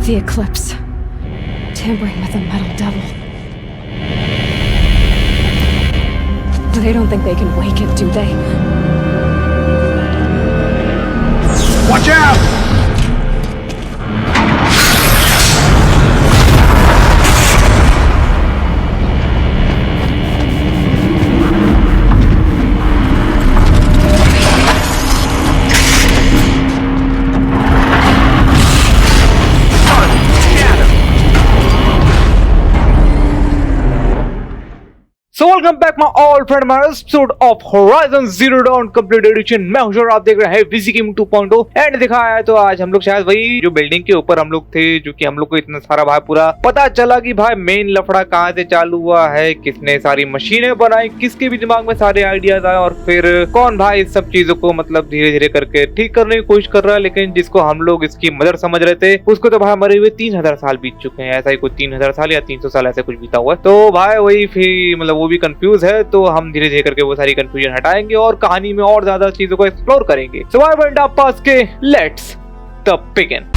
the eclipse. Tampering with the metal devil. They don't think they can wake it, do they? Watch out! So welcome back my all friend हमारा episode of horizon zero dawn complete edition. मैं हूं और आप देख रहे हैं वीजीकिंग 2.0 and दिखाया है। तो आज हम लोग शायद वही जो बिल्डिंग के ऊपर हम लोग थे, जो कि हम लोग को इतना सारा भाई पूरा पता चला कि भाई मेन लफड़ा कहाँ से चालू हुआ है, किसने सारी मशीनें बनाई, किसके भी दिमाग में सारे आइडियाज आए और फिर कौन भाई इस सब चीजों को मतलब धीरे धीरे करके ठीक करने की कोशिश कर रहा है। लेकिन जिसको हम लोग इसकी मदर समझ रहे थे उसको तो भाई मरे हुए 3000 साल बीत चुके हैं। ऐसा ही कुछ 3000 साल या 300 साल ऐसे कुछ बीता हुआ है। तो भाई वही फिर मतलब वो भी कंफ्यूज है, तो हम धीरे धीरे करके वो सारी कंफ्यूजन हटाएंगे और कहानी में और ज्यादा चीजों को एक्सप्लोर करेंगे। सर्वाइवल एंड पास के let's the begin.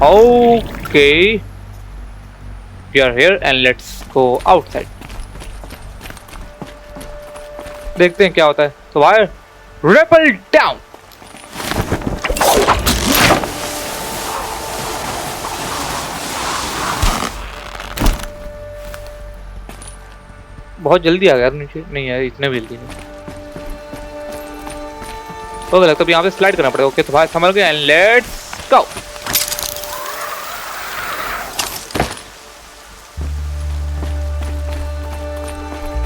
Okay, we are here and let's go outside. देखते हैं क्या होता है। तो वायर रेपल डाउन। बहुत जल्दी आ गया नीचे। नहीं यार इतने भी जल्दी नहीं। ओके लगता है यहाँ पे स्लाइड करना पड़ेगा। ओके तो भाई समझ गए एंड लेट्स गो।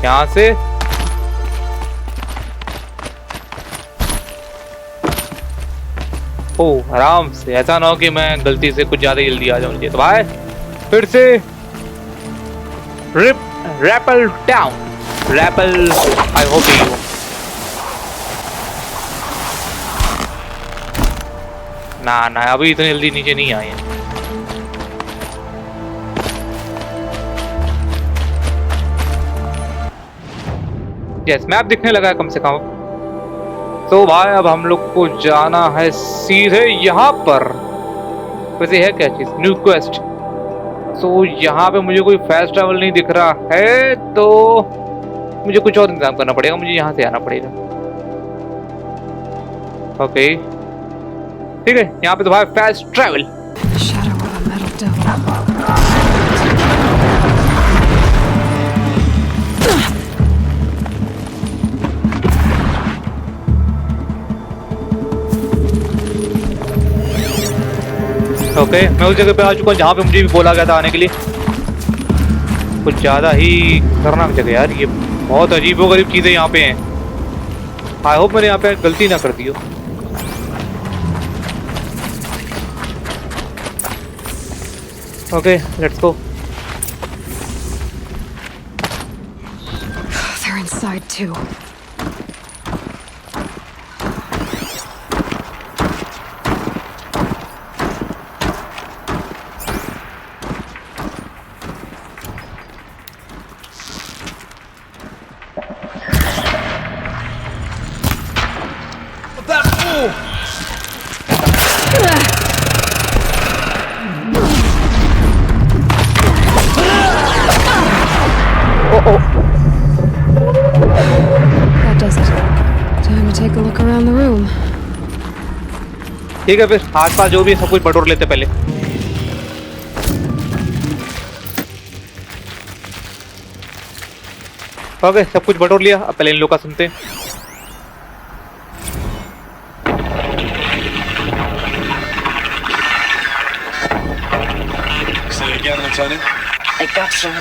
यहाँ से ओह आराम से, ऐसा ना हो कि मैं गलती से कुछ ज्यादा जल्दी आ जाऊं नीचे। तो भाई फिर से rappel down. Rappel I hope you ना अभी इतनी जल्दी नीचे नहीं आए। यस मैप दिखने लगा है कम से कम। तो भाई अब हम लोग को जाना है सीधे यहाँ पर। वैसे है क्या चीज न्यू क्वेस्ट। तो यहाँ पे मुझे कोई फास्ट ट्रैवल नहीं दिख रहा है, तो मुझे कुछ और इंतजाम करना पड़ेगा। मुझे यहाँ से आना पड़ेगा। ओके ठीक है, यहाँ पे तो भाई फास्ट ट्रैवल। ओके मैं उस जगह पे आ चुका हूँ जहाँ पे मुझे भी बोला गया था आने के लिए। कुछ ज्यादा ही खतरनाक जगह यार, ये बहुत अजीबोगरीब चीजें यहाँ पे हैं। आई होप मैंने यहाँ पे गलती ना कर दी हो। Okay let's go. They're inside too. That does it. Time to take a look around the room. ठीक है फिर आसपास जो भी सब कुछ बटोर लेते पहले। ओके सब कुछ बटोर लिया, अब पहले इन लोग का सुनते हैं। I got some.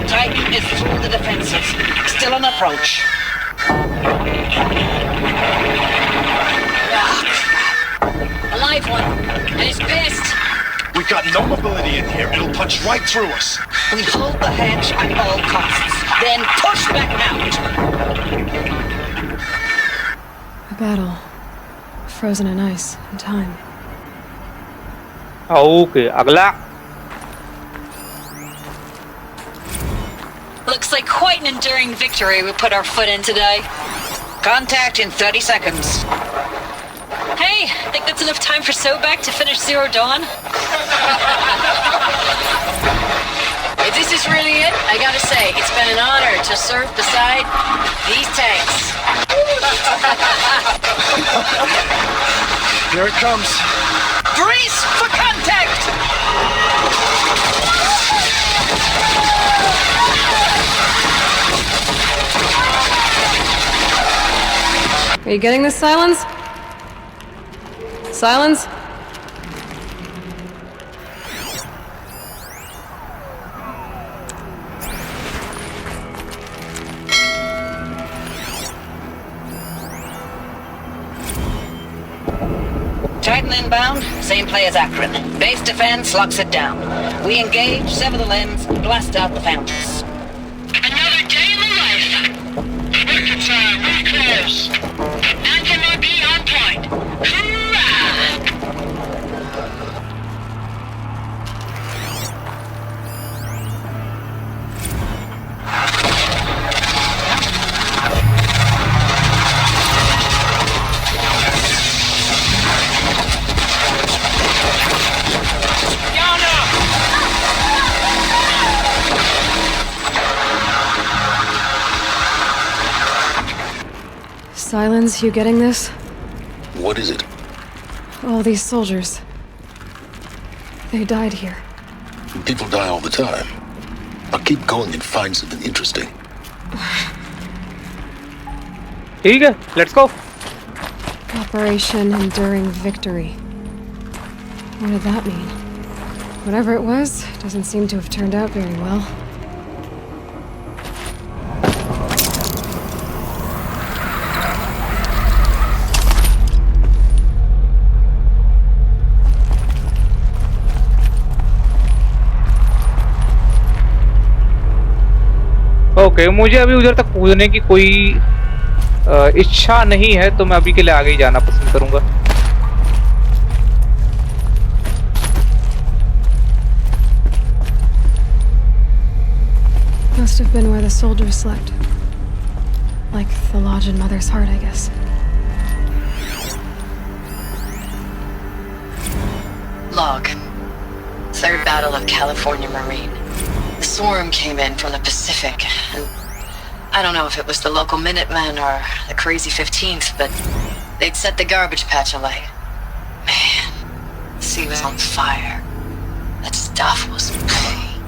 Titan is through the defenses. Still on approach. Ah, crap. A live one. And he's pissed. We've got no mobility in here. It'll punch right through us. We hold the hedge at all costs. Then push back out. A battle. Frozen in ice and time. Okay अगला। Looks like quite an enduring victory we put our foot in today. Contact in 30 seconds. Hey, think that's enough time for Sobek to finish Zero Dawn? If this is really it, I gotta say, it's been an honor to serve beside these tanks. Here it comes. Brace for contact! Are you getting this, Silence? Silence? Titan inbound, same play as Akron. Base defense locks it down. We engage, sever the limbs, blast out the foundries. Another day in the life. Record time, really close. Anthem RB on point. Hoorah! Silence, you getting this? What is it? All these soldiers. They died here. People die all the time. I'll keep going and find something interesting. ठीक है, let's go. Operation Enduring Victory. What did that mean? Whatever it was, doesn't seem to have turned out very well. Okay मुझे अभी उधर तक कूदने की कोई इच्छा नहीं है, तो मैं अभी के लिए आगे ही जाना पसंद करूंगा। Must have been where the soldiers slept. Like the lodge in Mother's Heart, I guess. Log. Third Battle of California Marine. The swarm came in from the Pacific, and I don't know if it was the local Minutemen or the crazy 15th, but they'd set the garbage patch alight. Man, the sea was on fire. That stuff was pain.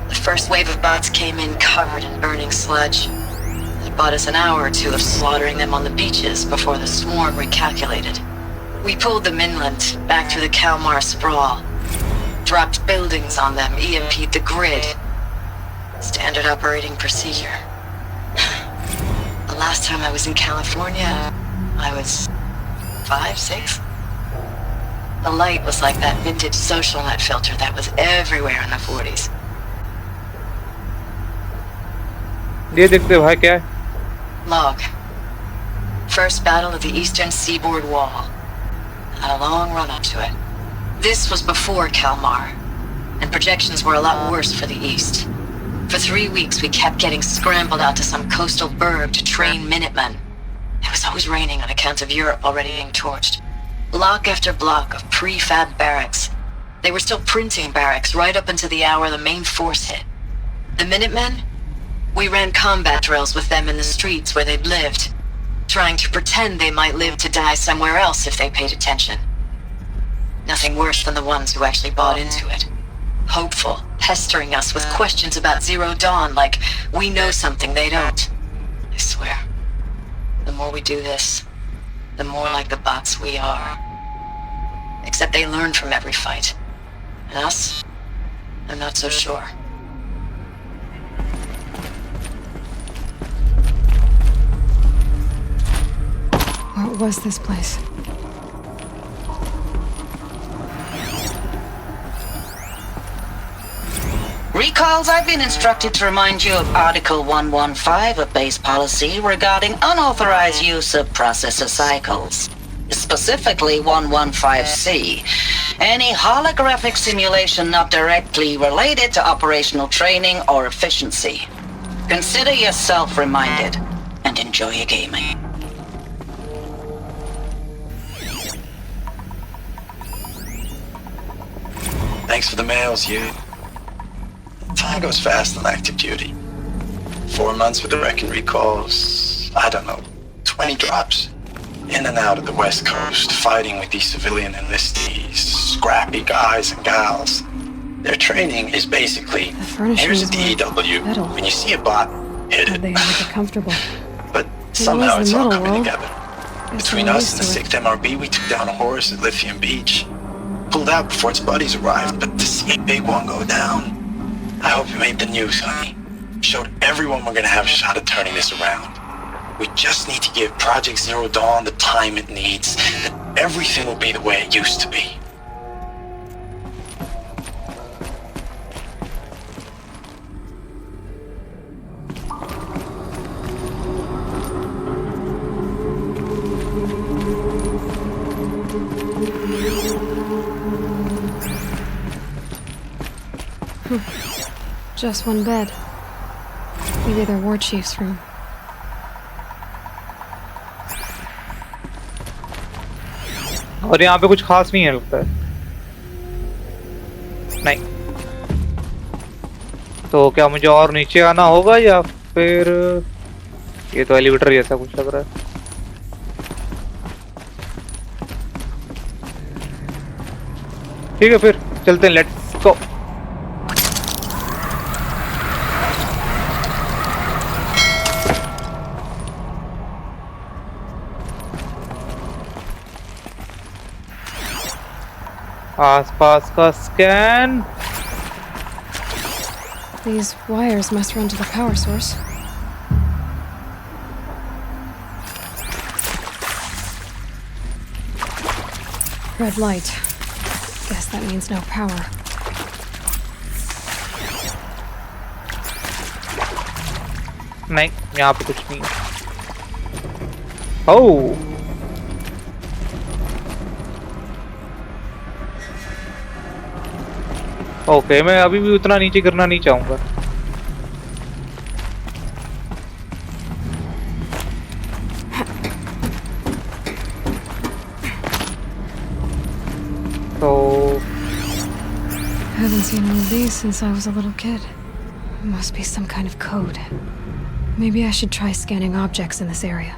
The first wave of bots came in covered in burning sludge. It bought us an hour or two of slaughtering them on the beaches before the swarm recalculated. We pulled them inland, back through the Kalmar sprawl. Dropped buildings on them, EMP'd the grid. Standard operating procedure. The last time I was in California, I was 5, 6? The light was like that vintage social net filter that was everywhere in the 40s. ये देखते भाई क्या है? Log. First battle of the eastern seaboard wall. Had a long run up to it. This was before Kalmar, and projections were a lot worse for the east. For 3 weeks, we kept getting scrambled out to some coastal burg to train Minutemen. It was always raining on account of Europe already being torched. Block after block of prefab barracks. They were still printing barracks right up until the hour the main force hit. The Minutemen? We ran combat drills with them in the streets where they'd lived, trying to pretend they might live to die somewhere else if they paid attention. Nothing worse than the ones who actually bought into it. Hopeful, pestering us with questions about Zero Dawn like we know something they don't. I swear, the more we do this, the more like the bots we are. Except they learn from every fight. And us? I'm not so sure. What was this place? Recalls, I've been instructed to remind you of Article 115 of base policy regarding unauthorized use of processor cycles. Specifically 115C. Any holographic simulation not directly related to operational training or efficiency. Consider yourself reminded and enjoy your gaming. Thanks for the mails, you. Time goes fast on active duty. 4 months with the wrecking recalls. I don't know, 20 drops. In and out of the West Coast, fighting with these civilian enlistees, scrappy guys and gals. Their training is basically, here's a DEW. When you see a bot, hit it. They make it comfortable. But somehow it's all middle coming world. together. Between us and the 6th MRB, we took down a horse at Lithium Beach. Pulled out before its buddies arrived, but to see a big one go down, I hope you made the news, honey. Showed everyone we're gonna have a shot at turning this around. We just need to give Project Zero Dawn the time it needs, and everything will be the way it used to be. Just one bed. Maybe their war chief's room. और यहाँ पे कुछ खास नहीं है लगता है। नहीं तो क्या मुझे और नीचे आना होगा या फिर ये तो एलिवेटर जैसा कुछ लग रहा है। ठीक है फिर चलते हैं, लेट्स गो। आसपास का scan. These wires must run to the power source. Red light. Guess that means no power. नहीं यहाँ पे कुछ नहीं है। ओह ओके, मैं अभी भी उतना नीचे गिरना नहीं चाहूंगा। तो I haven't seen one of these since I was a little kid. Must be some kind of code. Maybe I should try scanning objects in this area.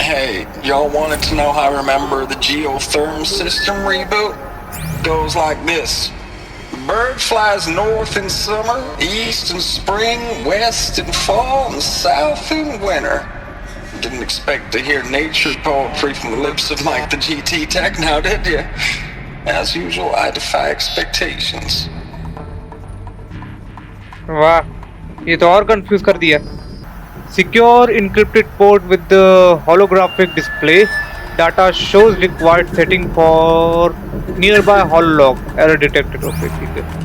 Hey, y'all wanted to know how I remember the geotherm system reboot? Goes like this. Bird flies north in summer, east in spring, west in fall, and south in winter. Didn't expect to hear nature poetry from the lips of Mike the GT Tech now, did you? As usual, I defy expectations. वाह, ये तो और confuse कर दिया। Secure encrypted port with the holographic display. Data shows required setting for nearby hololog. Error detected. Okay, ठीक है।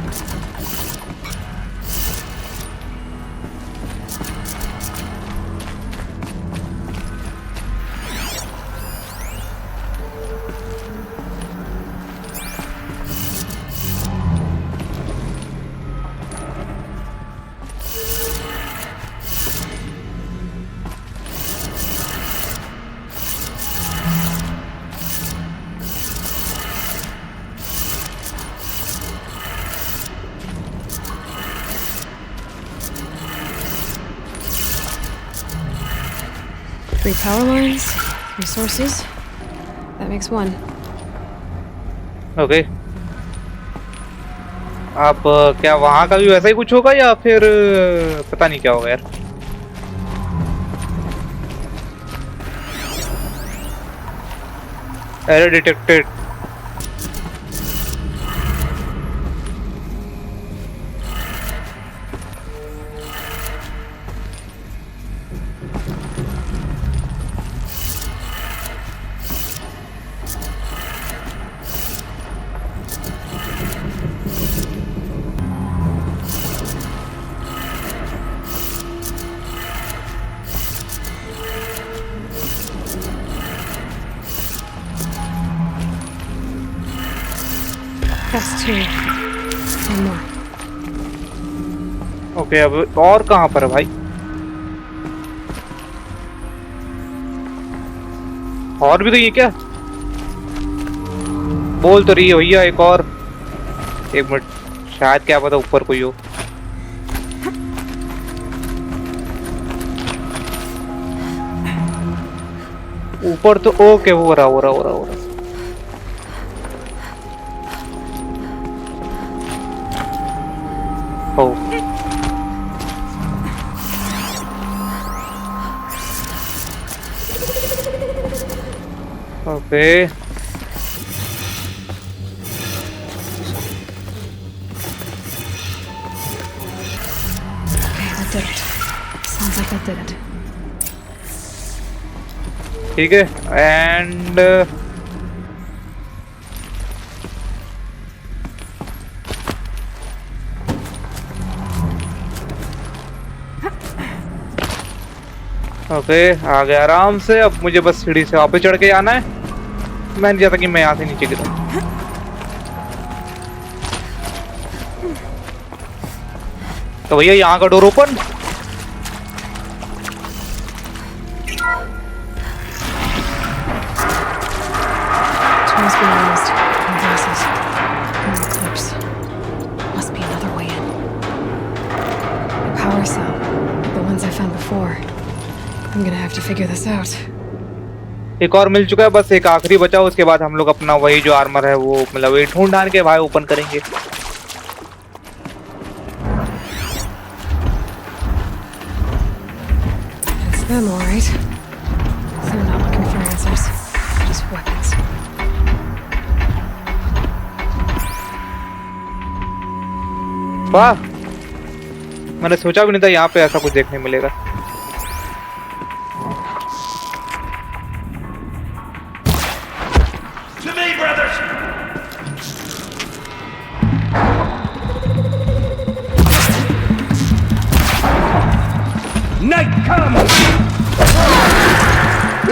Three power lines, three sources. That makes one. Okay, आप क्या वहाँ का भी वैसा ही कुछ होगा या फिर पता नहीं क्या होगा यार। Error detected. That's 2. 1 more. Okay, अब और कहाँ पर है भाई? और भी तो ये क्या बोल तो रही है भैया? एक और, 1 मिनट, शायद क्या पता ऊपर कोई हो। ऊपर तो ओके, हो रहा। ओ okay, That did it. Sounds like that did it. ठीक है। एंड ओके, आ गया आराम से। अब मुझे बस सीढ़ी से वापस चढ़ के आना है। मैं नहीं चाहता कि मैं यहाँ से नीचे गिरूं। तो भैया यहाँ का door open. Tools being used. More voices. More clips. Must be another way in. A power cell, like the ones I found before. I'm gonna have to figure this out. एक और मिल चुका है, बस एक आखिरी बचा। उसके बाद हम लोग अपना वही जो आर्मर है वो मतलब वही ढूंढ ढांड के भाई ओपन करेंगे। It's them, all right. They're not looking for answers. Just weapons. वाह, मैंने सोचा भी नहीं था यहाँ पे ऐसा कुछ देखने मिलेगा। To me, brothers! Night comes!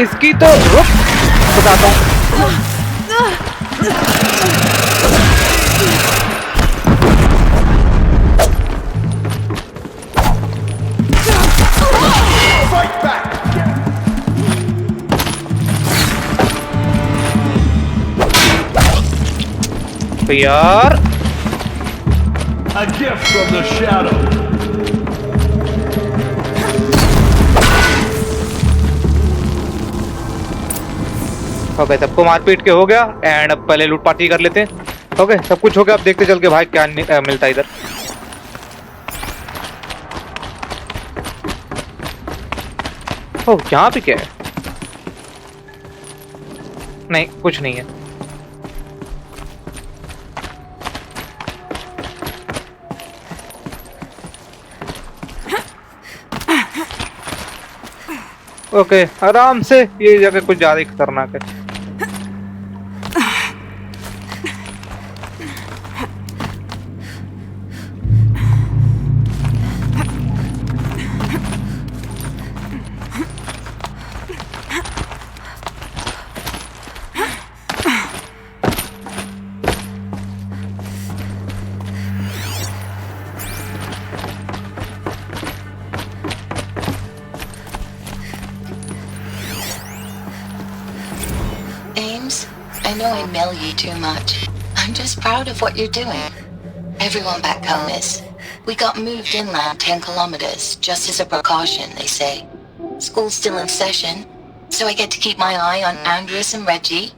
इसकी तो रुक बताता हूँ। Fight back! तो यार A gift from the shadow. Okay, सबको मारपीट के हो गया। एंड अब पहले लूट पार्टी कर लेते हैं। ओके, सब कुछ हो गया। अब देखते चल के भाई क्या मिलता है इधर। ओह, यहाँ पे क्या है? नहीं, कुछ नहीं है। ओके, आराम से। ये जगह कुछ ज्यादा ही खतरनाक है। I know I mail you too much. I'm just proud of what you're doing. Everyone back home is. We got moved inland 10 kilometers, just as a precaution, they say. School's still in session, so I get to keep my eye on Andres and Reggie.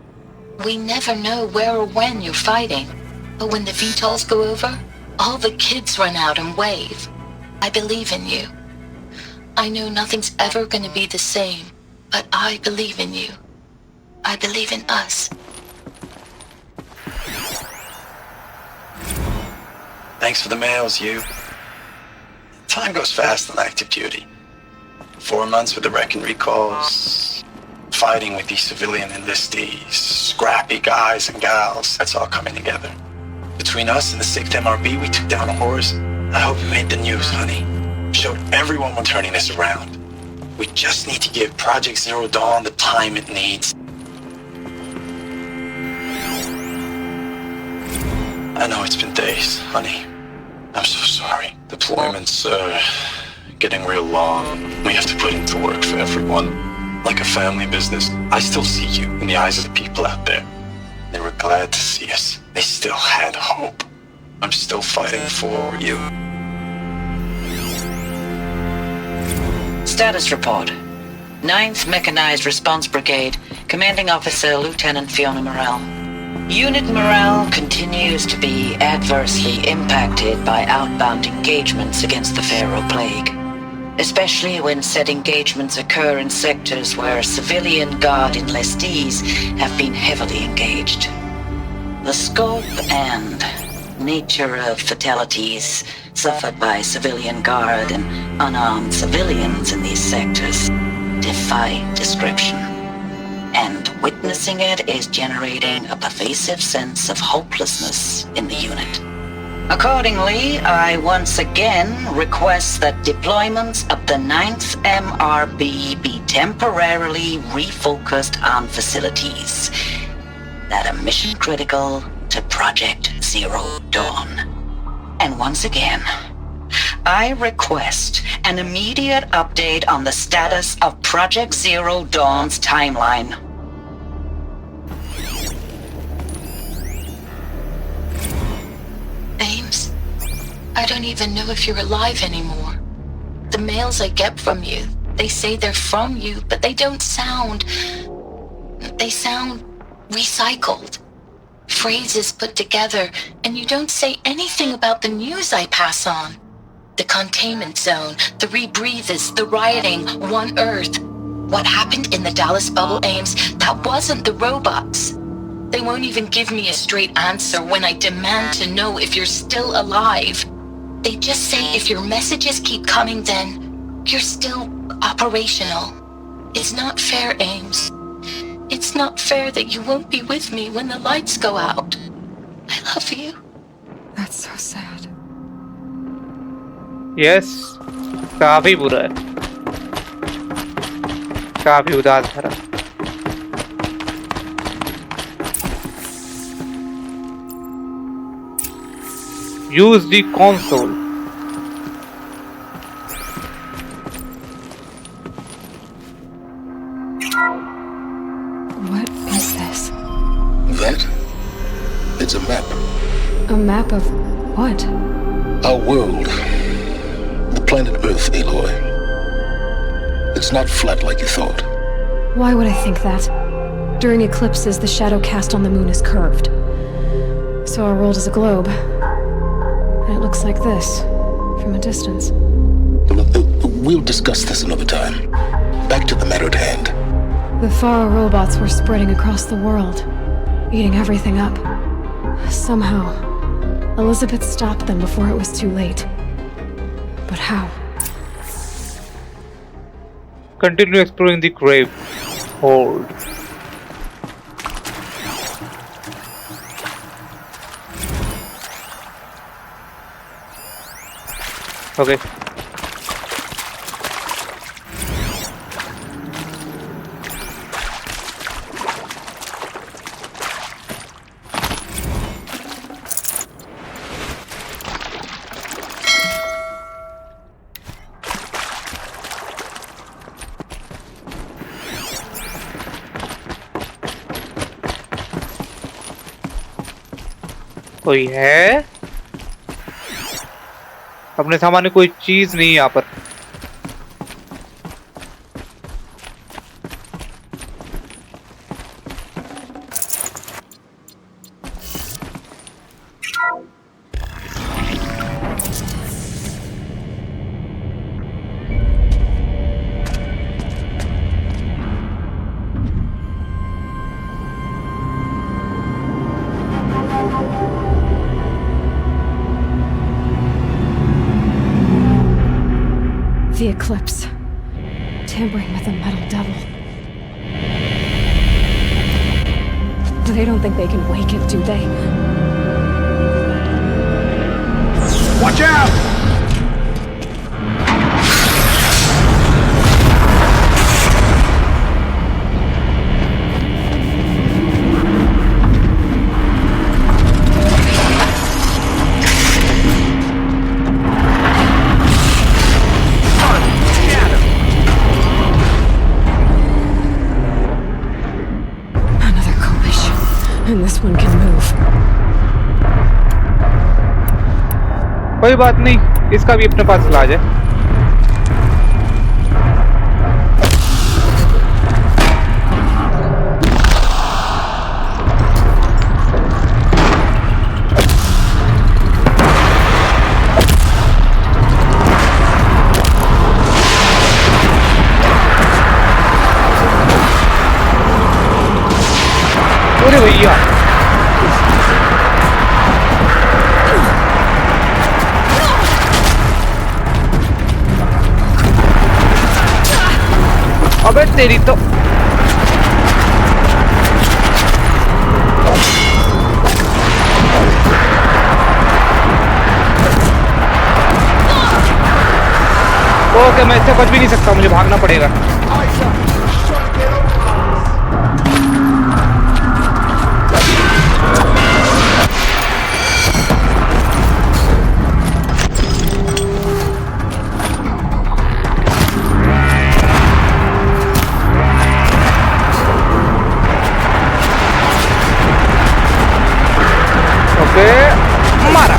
We never know where or when you're fighting, but when the VTOLs go over, all the kids run out and wave. I believe in you. I know nothing's ever gonna be the same, but I believe in you. I believe in us. Thanks for the mails, you. Time goes fast on active duty. 4 months with the wreck and recalls, fighting with these civilian enlistees, scrappy guys and gals, that's all coming together. Between us and the 6th MRB, we took down a horse. I hope you made the news, honey. Showed everyone we're turning this around. We just need to give Project Zero Dawn the time it needs. I know it's been days, honey. I'm so sorry. Deployments are getting real long. We have to put into work for everyone. Like a family business. I still see you in the eyes of the people out there. They were glad to see us. They still had hope. I'm still fighting for you. Status report. 9th Mechanized Response Brigade, Commanding Officer Lieutenant Fiona Morrell. Unit morale continues to be adversely impacted by outbound engagements against the Pharaoh Plague, especially when said engagements occur in sectors where civilian guard enlistees have been heavily engaged. The scope and nature of fatalities suffered by civilian guard and unarmed civilians in these sectors defy description. And witnessing it is generating a pervasive sense of hopelessness in the unit. Accordingly, I once again request that deployments of the 9th MRB be temporarily refocused on facilities that are mission critical to Project Zero Dawn. And once again, I request an immediate update on the status of Project Zero Dawn's timeline. Ames, I don't even know if you're alive anymore. The mails I get from you, they say they're from you, but they don't sound... They sound recycled. Phrases put together, and you don't say anything about the news I pass on. The containment zone, the rebreathers, the rioting, One Earth. What happened in the Dallas bubble, Ames, that wasn't the robots. They won't even give me a straight answer when I demand to know if you're still alive. They just say if your messages keep coming, then you're still operational. It's not fair, Ames. It's not fair that you won't be with me when the lights go out. I love you. That's so sad. Yes, काफी बुरा है, काफी उदास भरा. Use the console. What is this? That? It's a map. A map of what? Our world. The planet Earth, Aloy. It's not flat like you thought. Why would I think that? During eclipses, the shadow cast on the moon is curved. So our world is a globe. And it looks like this, from a distance. We'll discuss this another time. Back to the matter at hand. The Pharaoh robots were spreading across the world, eating everything up. Somehow, Elizabeth stopped them before it was too late. But how? Continue exploring the grave. Hoard. Okay. कोई है? अपने सामने कोई चीज नहीं है यहाँ पर. The eclipse. Tampering with the metal devil. They don't think they can wake it, do they? Watch out! can move. कोई बात नहीं, इसका भी अपने पास इलाज है। अरे भैया, अबे तेरी तो ओके, मैं इससे बच भी नहीं सकता, मुझे भागना पड़ेगा। मारा।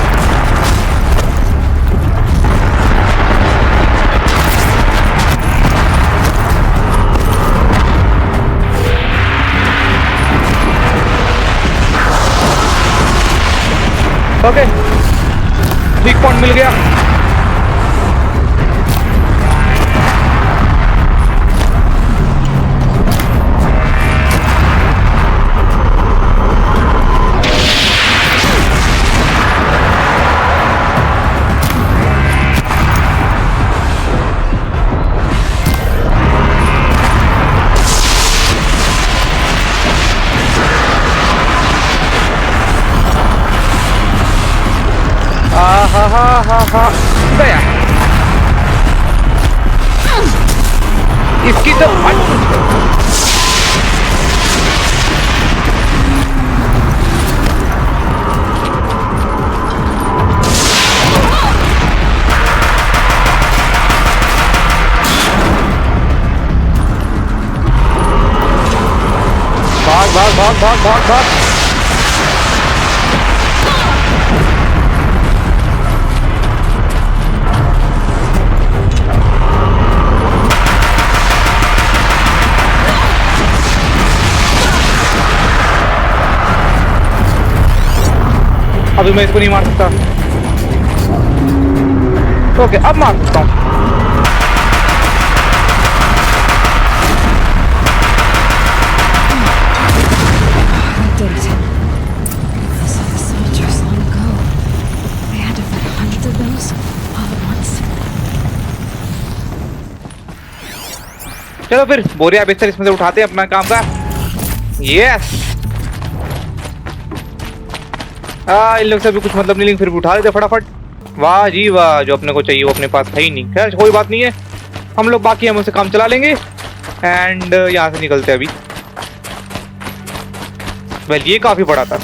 ओके, वीक पॉइंट मिल गया। हाँ गया। इसकी तो भाग भाग भाग भाग भाग भाग। अभी मैं इसको नहीं मार सकता। ओके, अब मार सकता हूँ। चलो फिर बोरिया बिस्तर इसमें से उठाते हैं अपना काम का। यस, इन लोग से भी कुछ मतलब नहीं, लेकिन फिर भी उठा लेते फटाफट। वाह जी वाह, जो अपने को चाहिए वो अपने पास है ही नहीं। खैर कोई बात नहीं है, हम लोग बाकी हम उससे काम चला लेंगे एंड यहाँ से निकलते हैं अभी। वेल, ये काफी बड़ा था।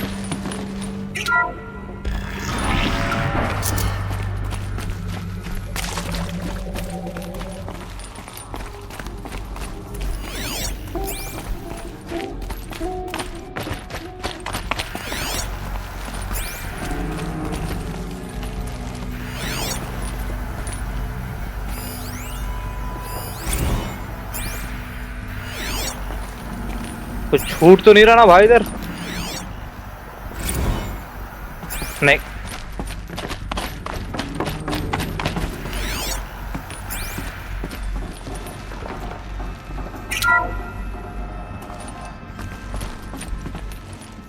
कुछ छूट तो नहीं रहा ना भाई इधर? नहीं।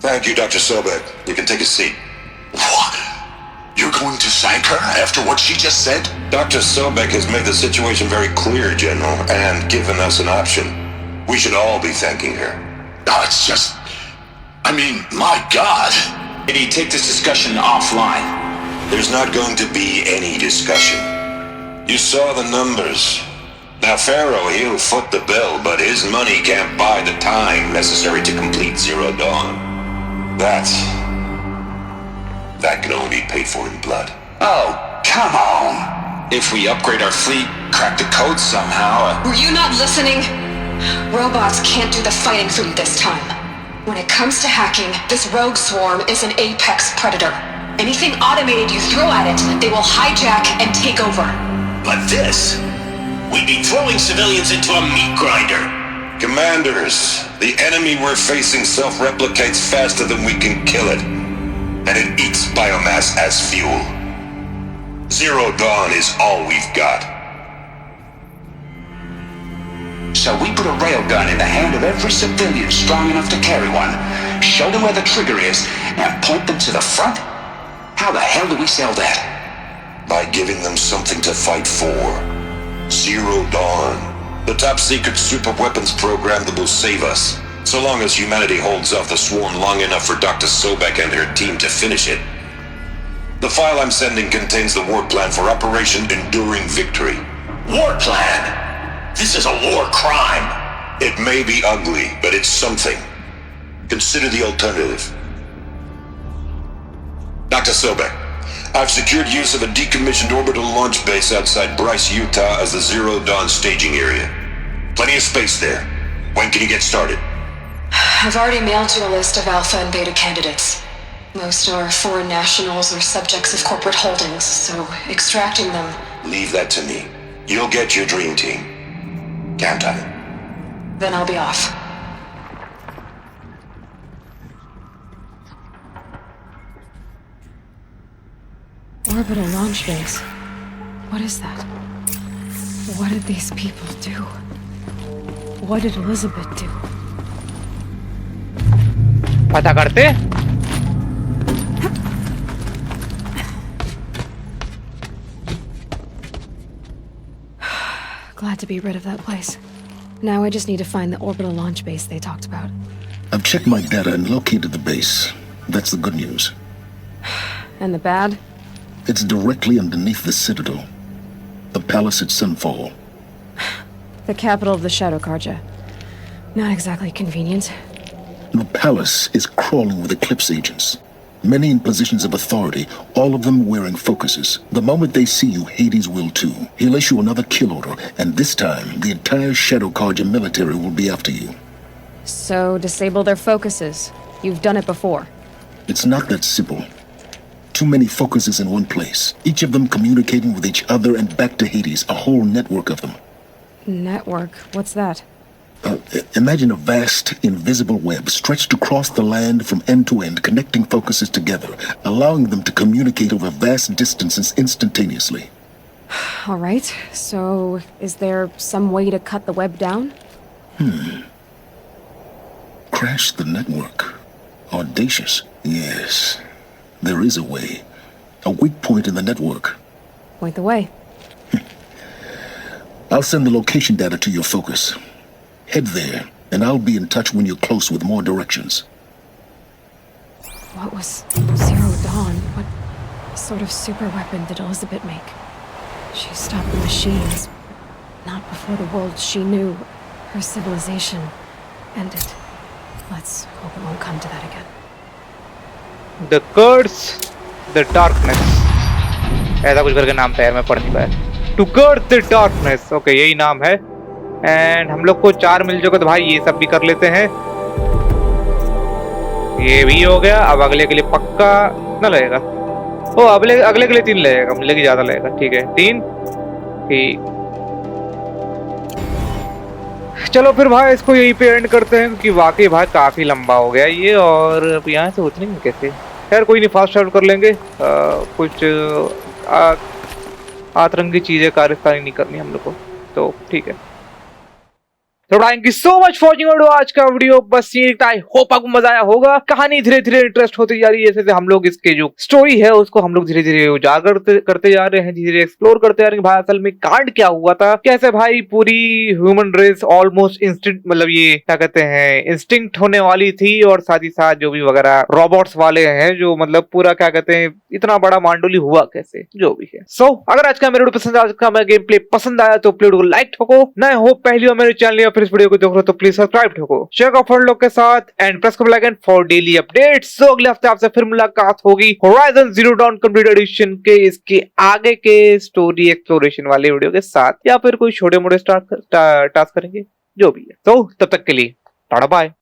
Thank you, Dr. Sobek. You can take a seat. What? You're going to thank her after what she just said? Dr. Sobek has made the situation very clear, General, and given us an option. We should all be thanking her. No, it's just... I mean, my God. Maybe take this discussion offline. There's not going to be any discussion. You saw the numbers. Now, Pharaoh, he'll foot the bill, but his money can't buy the time necessary to complete Zero Dawn. That can only be paid for in blood. Oh, come on. If we upgrade our fleet, crack the code somehow... Were you not listening? Robots can't do the fighting for you this time. When it comes to hacking, this rogue swarm is an apex predator. Anything automated you throw at it, they will hijack and take over. But this, we'd be throwing civilians into a meat grinder. Commanders, the enemy we're facing self-replicates faster than we can kill it. And it eats biomass as fuel. Zero Dawn is all we've got. So we put a railgun in the hand of every civilian strong enough to carry one, show them where the trigger is, and point them to the front? How the hell do we sell that? By giving them something to fight for. Zero Dawn. The top-secret super-weapons program that will save us. So long as humanity holds off the swarm long enough for Dr. Sobek and her team to finish it. The file I'm sending contains the war plan for Operation Enduring Victory. War plan? This is a war crime. It may be ugly, but it's something. Consider the alternative. Dr. Sobek, I've secured use of a decommissioned orbital launch base outside Bryce, Utah as the Zero Dawn staging area. Plenty of space there. When can you get started? I've already mailed you a list of alpha and beta candidates. Most are foreign nationals or subjects of corporate holdings, so extracting them... Leave that to me. You'll get your dream team. Count on it. Then I'll be off. Orbital launch base. What is that? What did these people do? What did Elizabeth do? पता करते हैं? Glad to be rid of that place. Now I just need to find the orbital launch base they talked about. I've checked my data and located the base. That's the good news. And the bad? It's directly underneath the Citadel. The palace at Sunfall. The capital of the Shadow Carja. Not exactly convenient. The palace is crawling with Eclipse agents. Many in positions of authority, all of them wearing focuses. The moment they see you, Hades will too. He'll issue another kill order, and this time, the entire Shadow Carja military will be after you. So, disable their focuses. You've done it before. It's not that simple. Too many focuses in one place, each of them communicating with each other and back to Hades, a whole network of them. Network? What's that? Imagine a vast, invisible web stretched across the land from end to end, connecting focuses together, allowing them to communicate over vast distances instantaneously. All right, so is there some way to cut the web down? Crash the network. Audacious. Yes, there is a way. A weak point in the network. Point the way. I'll send the location data to your focus. Head there, and I'll be in touch when you're close with more directions. What was Zero Dawn? What sort of super weapon did Elizabeth make? She stopped the machines, not before the world she knew, her civilization, ended. Let's hope it won't come to that again. The curse, the darkness. ऐसा कुछ करके नाम था यार, मैं पढ़ नहीं पाया. To curse the darkness. Okay, यही नाम है. एंड हम लोग को 4 मिल चुका, तो भाई ये सब भी कर लेते हैं. ये भी हो गया. अब अगले के लिए पक्का कितना लगेगा? ओ अगले के लिए 3 लगेगा, मुझे लगी ज्यादा लगेगा. ठीक है 3. ठीक, चलो फिर भाई इसको यहीं पे एंड करते हैं, क्योंकि वाकई भाई काफी लंबा हो गया ये. और अब यहाँ से उतरेंगे कैसे? खैर कोई नहीं, फास्ट ट्रैवल कर लेंगे. कुछ आतरंगी चीजें कार्यस्थानी नहीं करनी हम लोग को, तो ठीक है. तो thank you so much for watching आज का वीडियो. बस ये आई होप आपको मजा आया होगा. कहानी धीरे धीरे इंटरेस्ट होती जा रही है. जैसे हम लोग इसके जो स्टोरी है उसको हम लोग धीरे धीरे उजागर करते जा रहे हैं, धीरे धीरे एक्सप्लोर करते जा रहे हैं. भाई असल में कांड क्या हुआ था, कैसे भाई पूरी ह्यूमन रेस ऑलमोस्ट इंस्टिंक्ट, मतलब ये क्या कहते हैं, इंस्टिंक्ट होने वाली थी. और साथ ही साथ जो भी वगैरह रोबोट्स वाले हैं, जो मतलब पूरा क्या कहते हैं, इतना बड़ा मांडोली हुआ कैसे, जो भी है. सो अगर आज का मेरे वीडियो पसंद आया, आज का मेरा गेम प्ले पसंद आया, तो वीडियो को लाइक ठोको. नए हो पहली बार मेरे चैनल या फिर इस वीडियो को देख रहे हो तो प्लीज सब्सक्राइब ठोको. शेयर करो फ्रेंड लोग के साथ and press bell icon for daily updates. So अगले हफ्ते आपसे फिर मुलाकात होगी horizon zero dawn complete edition के इसके आगे के स्टोरी एक्सप्लोरेशन वाले वीडियो के साथ, या फिर कोई छोटे मोटे टास्क करेंगे, जो भी है. तो तब तक के लिए टाटा बाय.